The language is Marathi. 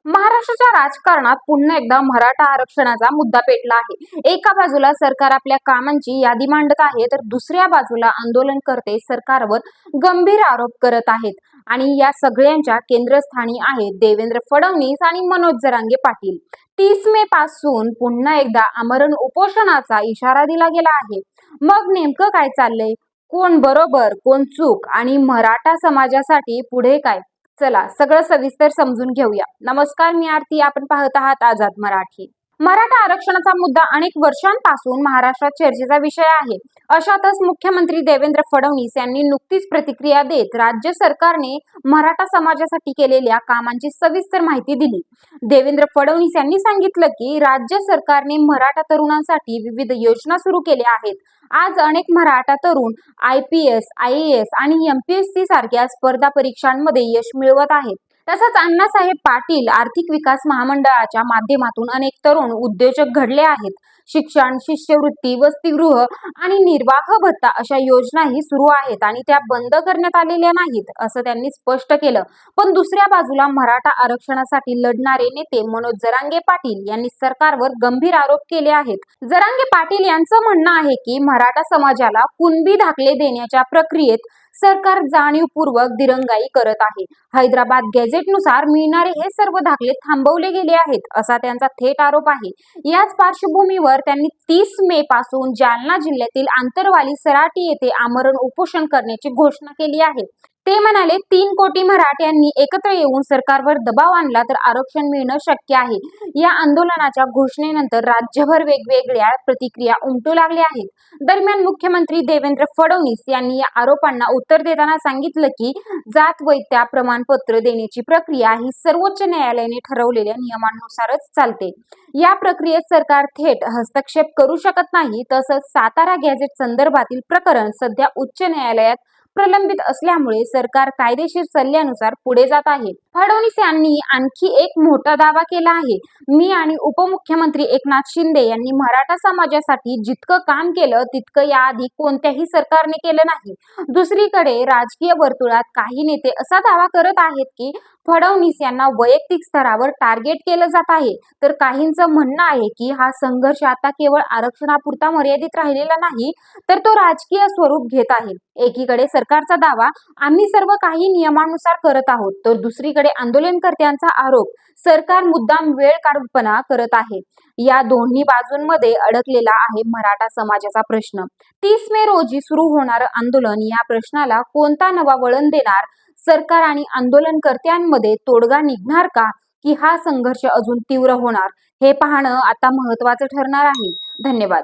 महाराष्ट्राच्या राजकारणात पुन्हा एकदा मराठा आरक्षणाचा मुद्दा पेटला आहे। एका बाजूला सरकार आपल्या कामांची यादी मांडत आहे, तर दुसऱ्या बाजूला आंदोलनकर्ते सरकारवर गंभीर आरोप करत आहेत। आणि या सगळ्यांच्या केंद्रस्थानी आहेत देवेंद्र फडणवीस आणि मनोज जरांगे पाटील। 30 मे पासून पुन्हा एकदा आमरण उपोषणाचा इशारा दिला गेला आहे। मग नेमकं काय चाललंय? कोण बरोबर, कोण चूक आणि मराठा समाजासाठी पुढे काय? चला सगळं सविस्तर समजून घेऊया। नमस्कार, मी आरती, आपण पाहत आहात आझाद मराठी। मराठा आरक्षणाचा मुद्दा अनेक वर्षांपासून महाराष्ट्रात चर्चेचा विषय आहे। अशातच मुख्यमंत्री देवेंद्र फडणवीस यांनी नुकतीच प्रतिक्रिया देत राज्य सरकारने मराठा समाजासाठी केलेल्या कामांची सविस्तर माहिती दिली। देवेंद्र फडणवीस यांनी सांगितलं की राज्य सरकारने मराठा तरुणांसाठी विविध योजना सुरू केल्या आहेत। आज अनेक मराठा तरुण IPS, IAS आणि MPSC सारख्या स्पर्धा परीक्षांमध्ये यश मिळवत आहेत। तसंच अण्णासाहेब पाटील आर्थिक विकास महामंडळाच्या माध्यमातून अनेक तरुण उद्योजक घडले आहेत। शिक्षण, शिष्यवृत्ती, वसतिगृह आणि निर्वाह भत्ता अशा योजनाही सुरू आहेत आणि त्या बंद करण्यात आलेल्या नाहीत, असं त्यांनी स्पष्ट केलं। पण दुसऱ्या बाजूला मराठा आरक्षणासाठी लढणारे नेते मनोज जरांगे पाटील यांनी सरकारवर गंभीर आरोप केले आहेत। जरांगे पाटील यांचं म्हणणं आहे की मराठा समाजाला कुणबी दाखले देण्याच्या प्रक्रियेत सरकार जाणीवपूर्वक दिरंगाई करत आहे। हैदराबाद गॅझेटनुसार मिळणारे हे सर्व दाखले थांबवले गेले आहेत, असा त्यांचा थेट आरोप आहे। याच पार्श्वभूमीवर त्यांनी 30 मे पासून जालना जिल्ह्यातील आंतरवाली सराटी येथे आमरण उपोषण करण्याची घोषणा केली आहे। ते म्हणाले, 3 कोटी मराठ्यांनी एकत्र येऊन सरकारवर दबाव आणला तर आरक्षण मिळणं शक्य आहे। या आंदोलनाच्या घोषणेनंतर राज्यभर वेगवेगळ्या प्रतिक्रिया उमटू लागल्या आहेत। दरम्यान मुख्यमंत्री देवेंद्र फडणवीस यांनी या आरोपांना उत्तर देताना सांगितलं की जात वैधता प्रमाणपत्र देण्याची प्रक्रिया ही सर्वोच्च न्यायालयाने ठरवलेल्या नियमांनुसारच चालते। या प्रक्रियेत सरकार थेट हस्तक्षेप करू शकत नाही। तसंच सातारा गॅझेट संदर्भातील प्रकरण सध्या उच्च न्यायालयात प्रलंबित असल्यामुळे सरकार कायदेशीर सल्ल्यानुसार पुढे जात आहे। फडणवीस यांनी आणखी एक मोठा दावा केला आहे। मी आणि उपमुख्यमंत्री एकनाथ शिंदे यांनी मराठा समाजासाठी जितकं काम केलं तितकं याआधी कोणत्याही सरकारने केलं नाही। दुसरीकडे राजकीय वर्तुळात काही नेते असा दावा करत आहेत की फडणवीस यांना वैयक्तिक स्तरावर टार्गेट केलं जात आहे, तर काहींचं म्हणणं आहे की हा संघर्ष आता केवळ आरक्षणापुरता मर्यादित राहिलेला नाही, तर तो राजकीय स्वरूप घेत आहे। एकीकडे सरकारचा दावा आम्ही सर्व काही नियमानुसार करत आहोत, तर दुसरीकडे आंदोलनकर्त्यांचा आरोप सरकार मुद्दाम वेळ काढूपणा करत आहे। या दोन्ही बाजूंमध्ये अडकलेला आहे मराठा समाजाचा प्रश्न। 30 मे रोजी सुरू होणारं आंदोलन या प्रश्नाला कोणता नवा वळण देणार? सरकार आणि आंदोलनकर्त्यांमध्ये तोडगा निघणार का, की हा संघर्ष अजून तीव्र होणार? हे पाहणं आता महत्त्वाचं ठरणार आहे। धन्यवाद।